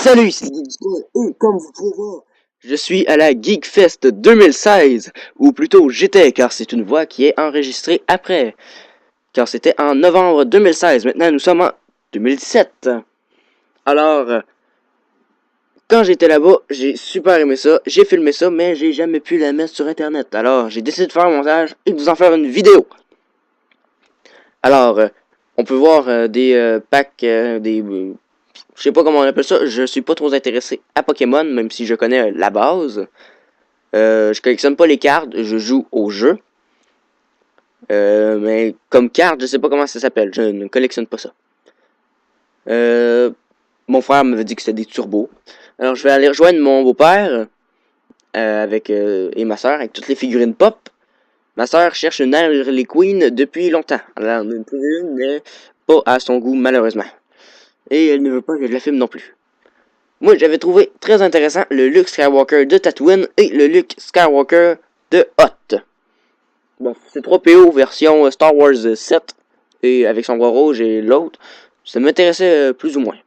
Salut, c'est Geekstar et comme vous pouvez voir, je suis à la Geekfest 2016, ou plutôt j'étais car c'est une voix qui est enregistrée après, car c'était en novembre 2016, maintenant nous sommes en 2017. Alors, quand j'étais là-bas, j'ai super aimé ça, j'ai filmé ça, mais j'ai jamais pu la mettre sur internet, alors j'ai décidé de faire un montage et de vous en faire une vidéo. Alors, on peut voir des packs, je sais pas comment on appelle ça, je suis pas trop intéressé à Pokémon, même si je connais la base. Je collectionne pas les cartes, je joue au jeu. Mais comme carte, je sais pas comment ça s'appelle, je ne collectionne pas ça. Mon frère m'avait dit que c'était des turbos. Alors je vais aller rejoindre mon beau-père et ma soeur avec toutes les figurines pop. Ma soeur cherche une Harley Quinn depuis longtemps. Alors on a une trouvé une, mais pas à son goût malheureusement. Et elle ne veut pas que je la filme non plus. Moi, j'avais trouvé très intéressant le Luke Skywalker de Tatooine et le Luke Skywalker de Hoth. Bon, c'est 3 PO version Star Wars 7 et avec son bras rouge et l'autre. Ça m'intéressait plus ou moins.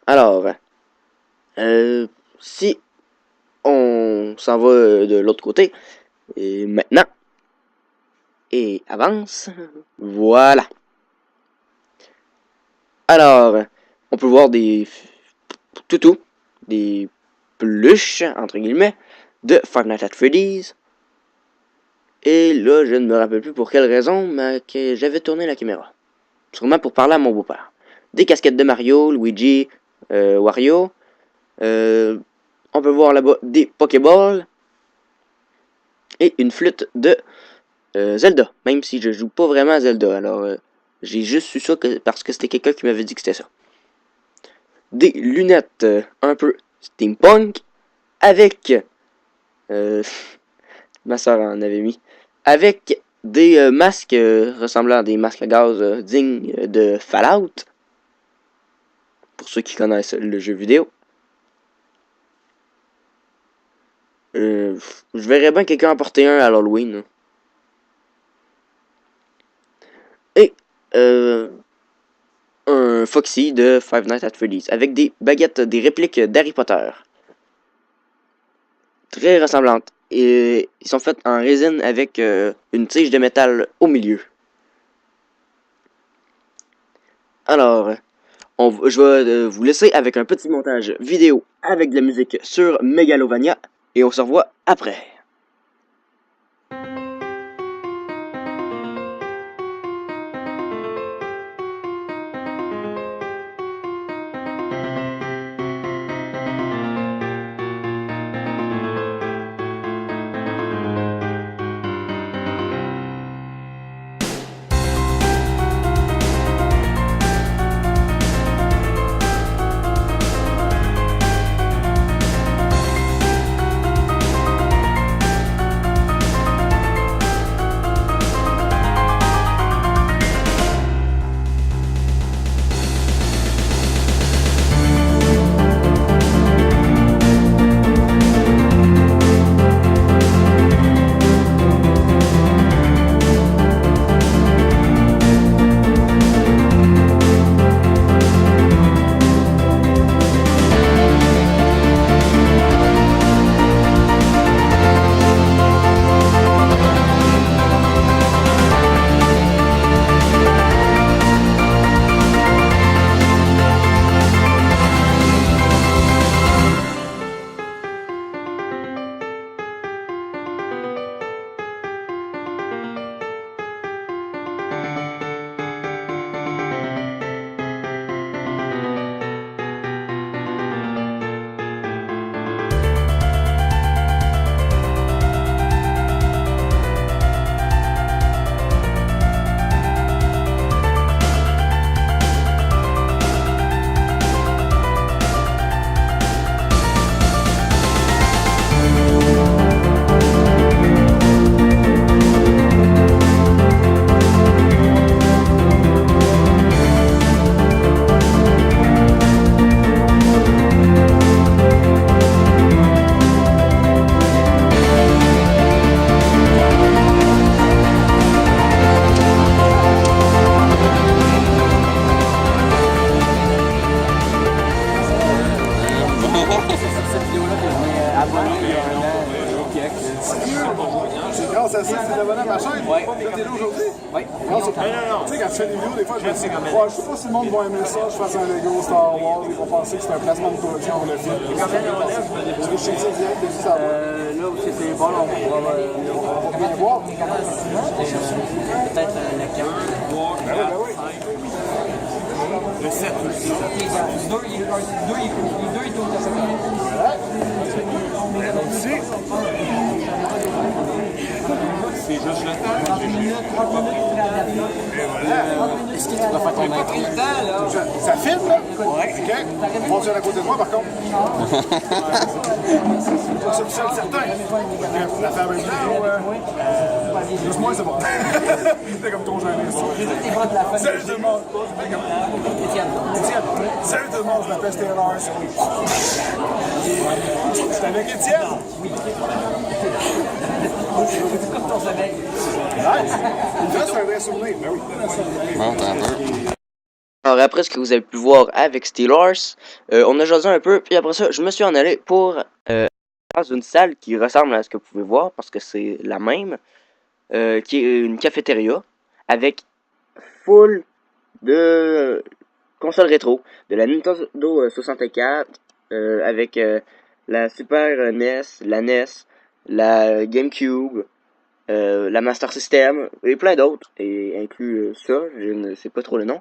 Alors, si on s'en va de l'autre côté, et maintenant, et avance, voilà. Alors, on peut voir des toutous, des peluches, entre guillemets, de Five Nights at Freddy's. Et là, je ne me rappelle plus pour quelle raison, mais que j'avais tourné la caméra. Sûrement pour parler à mon beau-père. Des casquettes de Mario, Luigi, Wario. On peut voir là-bas des Pokéballs. Et une flûte de Zelda. Même si je joue pas vraiment à Zelda. Alors, j'ai juste su ça parce que c'était quelqu'un qui m'avait dit que c'était ça. Des lunettes un peu steampunk. Avec... ma soeur en avait mis. Avec des masques ressemblant à des masques à gaz dignes de Fallout. Pour ceux qui connaissent le jeu vidéo. Je verrais bien quelqu'un en porter un à l'Halloween. Et un Foxy de Five Nights at Freddy's. Avec des baguettes, des répliques d'Harry Potter. Très ressemblantes. Et ils sont faits en résine avec une tige de métal au milieu. Alors, je vais vous laisser avec un petit montage vidéo avec de la musique sur Megalovania. Et on se revoit après. C'est grâce à ça que tu es abonné à ma chaîne? Oui. Là, t'es là aujourd'hui? Oui. Non, tu sais, quand tu fais des vidéos, des fois, je me dis, ouais, je sais pas si le monde va aimer ça, je fasse un Lego Star Wars, ils vont penser que c'est un placement de production pour le film. Est-ce que je sais ça direct de ça? Là où c'est bon, on va bien voir. Peut-être le 15. Ben oui. Le 7 aussi. Les deux, ils tournent à 7 Ici. C'est juste le temps. 30 minutes, est-ce que tu vas faire ton intro? Ça filme, là? Ouais. OK. Fonctionne à côté de moi, par contre. C'est le seul certain. La faire avec vidéo, juste moi, c'est bon. C'est comme trop gêné, ça. Salut tout le monde. Étienne. Salut tout le monde, je m'appelle Taylor. C'est avec Étienne? Oui. Ton sommeil. Nice. C'est un vrai souvenir, ben oui. Monte un peu. Alors après ce que vous avez pu voir avec Steelers, on a jasé un peu, puis après ça, je me suis en allé pour dans une salle qui ressemble à ce que vous pouvez voir, parce que c'est la même, qui est une cafétéria, avec full de consoles rétro, de la Nintendo 64, avec la Super NES, la NES, la GameCube, la Master System, et plein d'autres, et inclus ça, je ne sais pas trop le nom.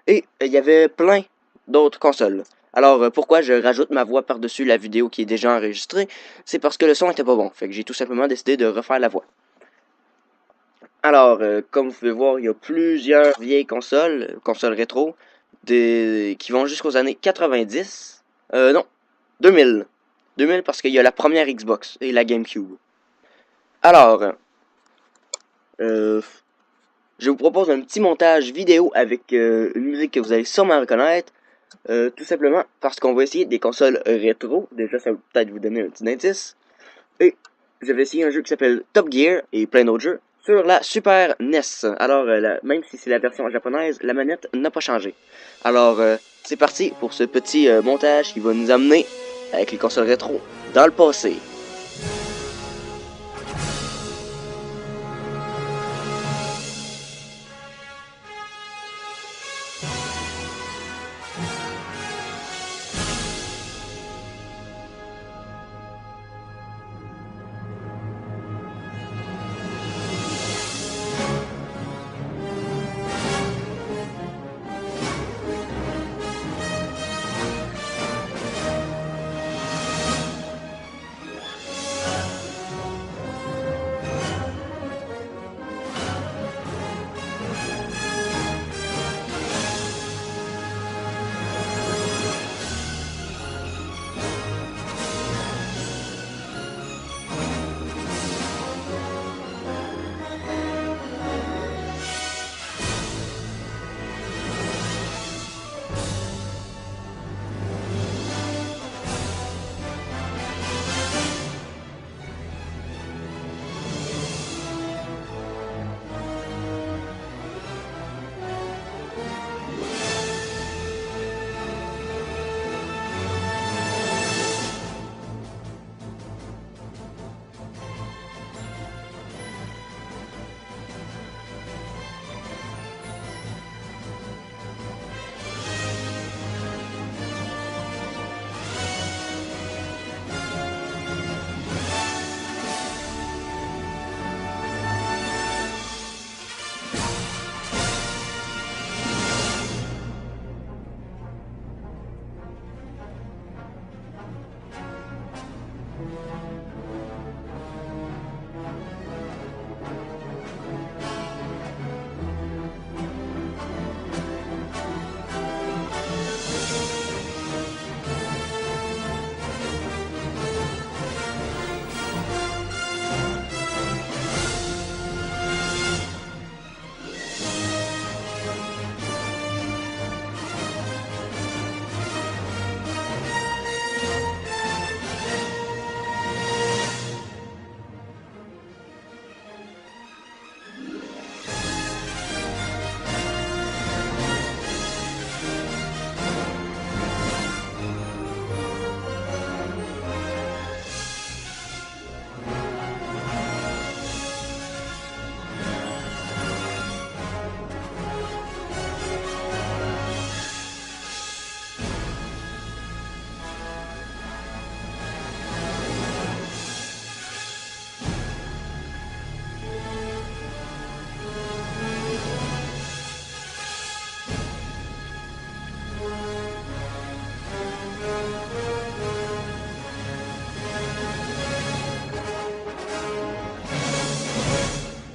Et il y avait plein d'autres consoles. Alors, pourquoi je rajoute ma voix par-dessus la vidéo qui est déjà enregistrée? C'est parce que le son était pas bon. Fait que j'ai tout simplement décidé de refaire la voix. Alors, comme vous pouvez voir, il y a plusieurs vieilles consoles rétro, qui vont jusqu'aux années 90. Non, 2000. 2000 parce qu'il y a la première Xbox et la GameCube. Alors, je vous propose un petit montage vidéo avec une musique que vous allez sûrement reconnaître. Tout simplement parce qu'on va essayer des consoles rétro. Déjà, ça va peut-être vous donner un petit indice. Et je vais essayer un jeu qui s'appelle Top Gear et plein d'autres jeux sur la Super NES. Alors, même si c'est la version japonaise, la manette n'a pas changé. Alors, c'est parti pour ce petit montage qui va nous amener avec les consoles rétro dans le passé.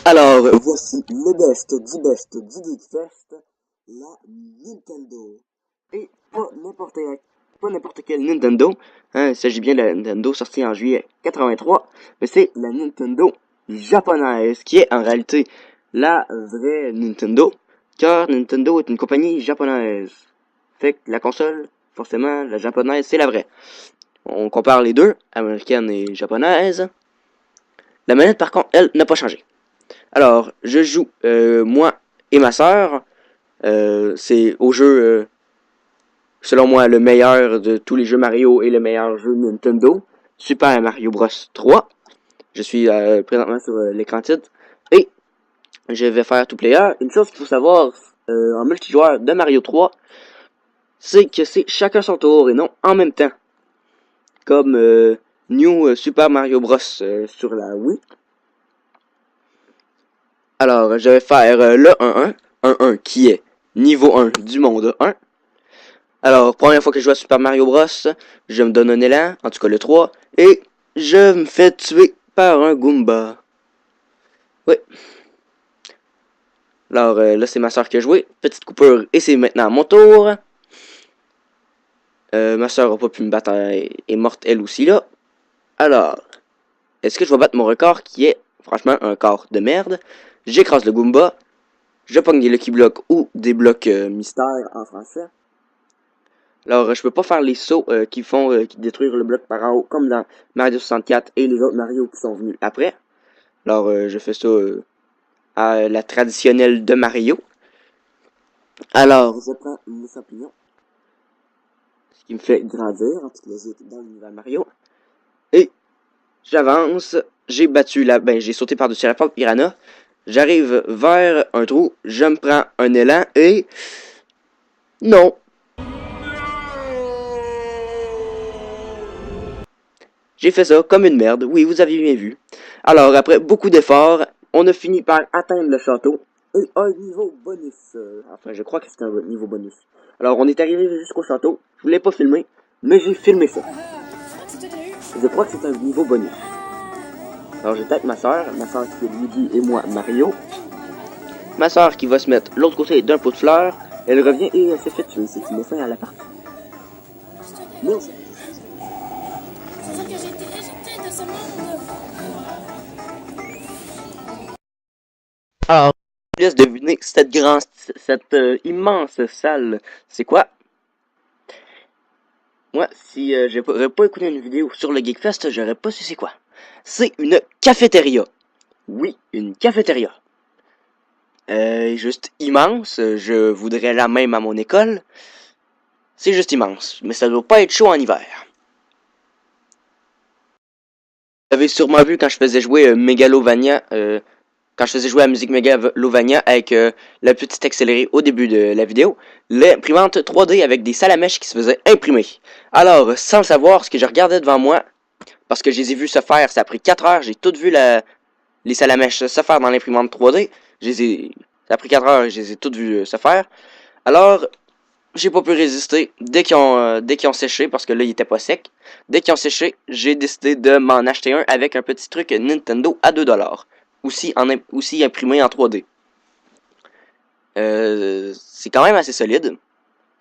Alors, voici le best du Geekfest, la Nintendo. Et pas n'importe quel Nintendo, hein, il s'agit bien de la Nintendo sortie en juillet 83, mais c'est la Nintendo japonaise, qui est en réalité la vraie Nintendo, car Nintendo est une compagnie japonaise. Fait que la console, forcément, la japonaise, c'est la vraie. On compare les deux, américaine et japonaise. La manette, par contre, elle, n'a pas changé. Alors, je joue, moi et ma sœur. C'est au jeu, selon moi, le meilleur de tous les jeux Mario et le meilleur jeu Nintendo. Super Mario Bros 3. Je suis présentement sur l'écran titre. Et je vais faire tout player. Une chose qu'il faut savoir en multijoueur de Mario 3, c'est que c'est chacun son tour et non en même temps. Comme New Super Mario Bros sur la Wii. Alors, je vais faire le 1-1. 1-1 qui est niveau 1 du monde 1. Alors, première fois que je joue à Super Mario Bros, je me donne un élan, en tout cas le 3, et je me fais tuer par un Goomba. Oui. Alors, là, c'est ma soeur qui a joué. Petite coupure, et c'est maintenant mon tour. Ma soeur n'a pas pu me battre, elle est morte elle aussi, là. Alors, est-ce que je vais battre mon record qui est, franchement, un record de merde? J'écrase le Goomba. Je pogne des Lucky Blocks ou des blocs mystères en français. Alors, je peux pas faire les sauts qui détruire le bloc par en haut, comme dans Mario 64 et les autres Mario qui sont venus après. Alors, je fais ça à la traditionnelle de Mario. Alors, je prends le champignon, ce qui me fait grandir, en tout cas, dans l'univers Mario. Et j'avance, j'ai battu j'ai sauté par-dessus la porte piranha. J'arrive vers un trou, je me prends un élan et... Non! J'ai fait ça comme une merde, oui, vous avez bien vu. Alors, après beaucoup d'efforts, on a fini par atteindre le château et un niveau bonus. Enfin, je crois que c'est un niveau bonus. Alors, on est arrivé jusqu'au château. Je voulais pas filmer, mais j'ai filmé ça. Je crois que c'est un niveau bonus. Alors, j'étais avec ma soeur qui est Luigi et moi Mario. Ma soeur qui va se mettre l'autre côté d'un pot de fleurs. Elle revient et elle s'est fait tuer. C'est une fin à la partie. Mais on s'est C'est ça que j'ai été éjecté de ce monde. Alors, je vous laisse deviner cette immense salle, c'est quoi? Moi, si j'aurais pas écouté une vidéo sur le Geekfest, j'aurais pas su c'est quoi. C'est une cafétéria. Oui, une cafétéria. Juste immense, je voudrais la même à mon école. C'est juste immense, mais ça doit pas être chaud en hiver. Vous avez sûrement vu quand je faisais jouer Megalovania, quand je faisais jouer à la musique Megalovania avec la petite accélérée au début de la vidéo, l'imprimante 3D avec des salamèches qui se faisaient imprimer. Alors, sans le savoir, ce que je regardais devant moi, parce que je les ai vus se faire, ça a pris 4 heures, j'ai tout vu les salamèches se faire dans l'imprimante 3D, ça a pris 4 heures et je les ai toutes vues se faire. Alors, j'ai pas pu résister dès qu'ils ont séché, parce que là, ils étaient pas secs. Dès qu'ils ont séché, j'ai décidé de m'en acheter un avec un petit truc Nintendo à 2$. Aussi imprimé en 3D. C'est quand même assez solide.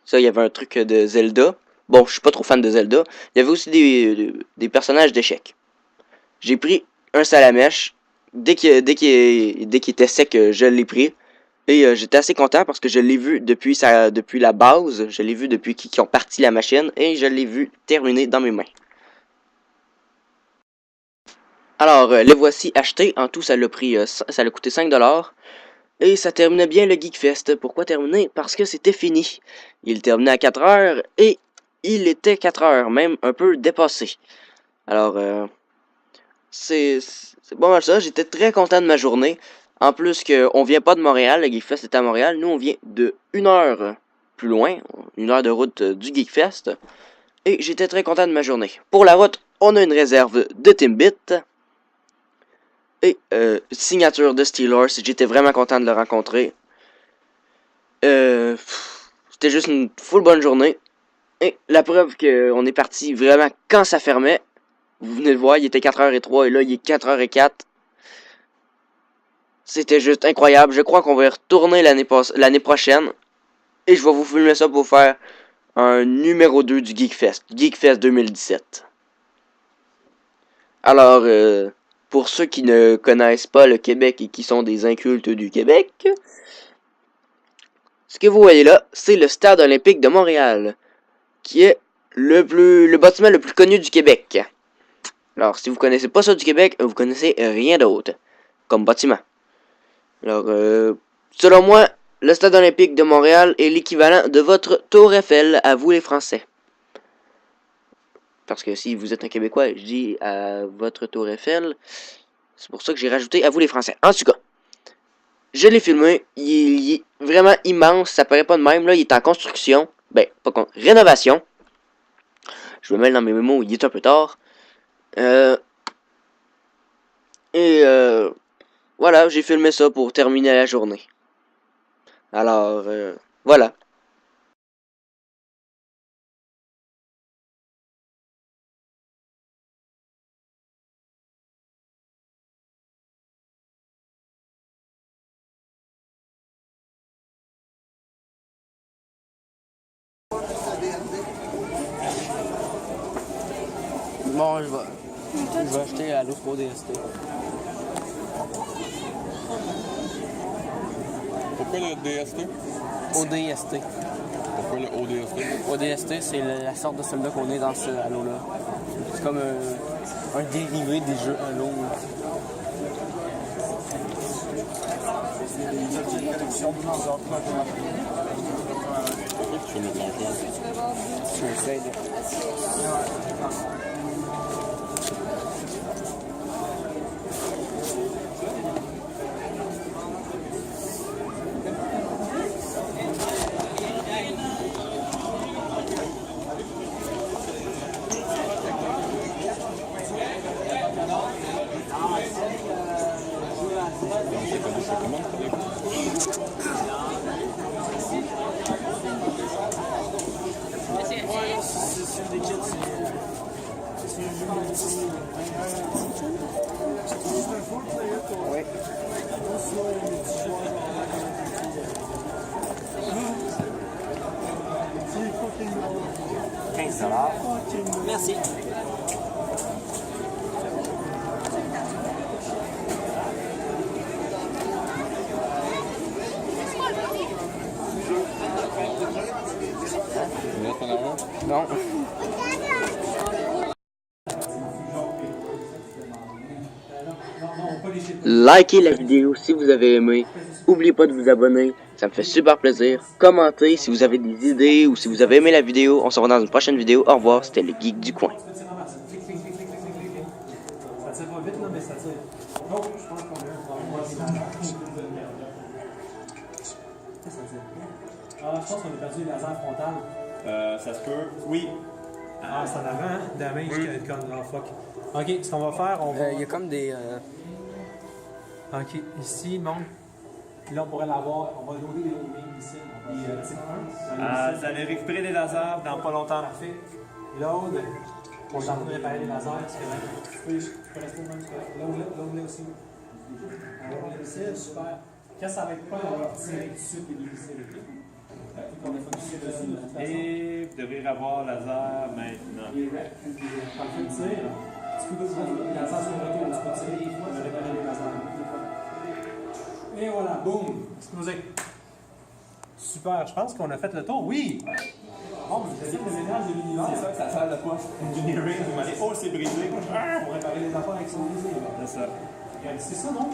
Ça, il y avait un truc de Zelda. Bon, je suis pas trop fan de Zelda. Il y avait aussi des personnages d'échecs. J'ai pris un salamèche. Dès qu'il était sec, je l'ai pris. Et j'étais assez content parce que je l'ai vu depuis la base. Je l'ai vu depuis qu'ils ont parti la machine. Et je l'ai vu terminer dans mes mains. Alors, les voici achetés. En tout, ça l'a coûté 5$. Et ça terminait bien le Geekfest. Pourquoi terminer? Parce que c'était fini. Il terminait à 4h et il était 4h, même un peu dépassé. Alors, c'est pas mal ça. J'étais très content de ma journée. En plus qu'on vient pas de Montréal, le Geekfest est à Montréal. Nous, on vient de 1 heure plus loin, 1 heure de route du Geekfest. Et j'étais très content de ma journée. Pour la route, on a une réserve de Timbit. Et signature de Steelers, j'étais vraiment content de le rencontrer. C'était juste une full bonne journée. Et la preuve qu'on est parti vraiment quand ça fermait. Vous venez de voir, il était 4h03 et là il est 4h04. C'était juste incroyable. Je crois qu'on va y retourner l'année prochaine. Et je vais vous filmer ça pour faire un numéro 2 du Geekfest. Geekfest 2017. Alors, pour ceux qui ne connaissent pas le Québec et qui sont des incultes du Québec, ce que vous voyez là, c'est le Stade olympique de Montréal, qui est le bâtiment le plus connu du Québec. Alors, si vous connaissez pas ça du Québec, vous connaissez rien d'autre comme bâtiment. Alors, selon moi, le Stade olympique de Montréal est l'équivalent de votre Tour Eiffel à vous les Français. Parce que si vous êtes un Québécois, je dis à votre Tour Eiffel. C'est pour ça que j'ai rajouté à vous les Français. En tout cas, je l'ai filmé. Il est vraiment immense. Ça paraît pas de même. Là, il est en construction. Ben, pas con, rénovation. Je me mêle dans mes mémos. Il est un peu tard. Voilà, j'ai filmé ça pour terminer la journée. Alors, voilà. Bon, je vais acheter à l'autre ODST. Pourquoi le DST? ODST. Pourquoi le ODST? ODST, c'est la sorte de soldat qu'on est dans ce Halo-là. C'est comme un dérivé des jeux Halo. Pourquoi tu fais le planchon? Tu essaies de... Oui. $15. Merci. Non. Likez la vidéo si vous avez aimé. N'oubliez pas de vous abonner. Ça me fait super plaisir. Commentez si vous avez des idées ou si vous avez aimé la vidéo. On se revoit dans une prochaine vidéo. Au revoir. C'était le Geek du coin. Ça tire pas vite, là, mais ça tire. Oh, je pense qu'on a un problème. Qu'est-ce que ça tire? Ah, je pense qu'on a perdu les lasers frontales. Ça se peut. Oui. Ah, c'est en avant, hein? Damage, oh fuck. Ok, ce qu'on va faire, on va. Il y a comme des... Ok, ici, monte. Puis là, on pourrait l'avoir. On va loader les homing ici. Vous allez récupérer des lasers dans pas longtemps. Parfait. Load. On est en train de réparer les lasers. Tu peux rester au même spot. Load-les aussi. Load-les aussi, super. Quand ça va être pas, on va retirer tout de suite les difficiles. On a focusé dessus. Et vous devrez avoir laser maintenant. Parfait, tire. Tu peux les lasers sur le retour. Tu peux tirer des fois, tu vas réparer les lasers. Et voilà, boum, explosé. Super, je pense qu'on a fait le tour, oui! Bon, vous avez le ménage de l'univers. C'est ça que ça sert de quoi? Engineering, vous m'allez, oh, c'est brisé. Pour réparer les affaires avec son brisé. C'est ça. C'est ça, non?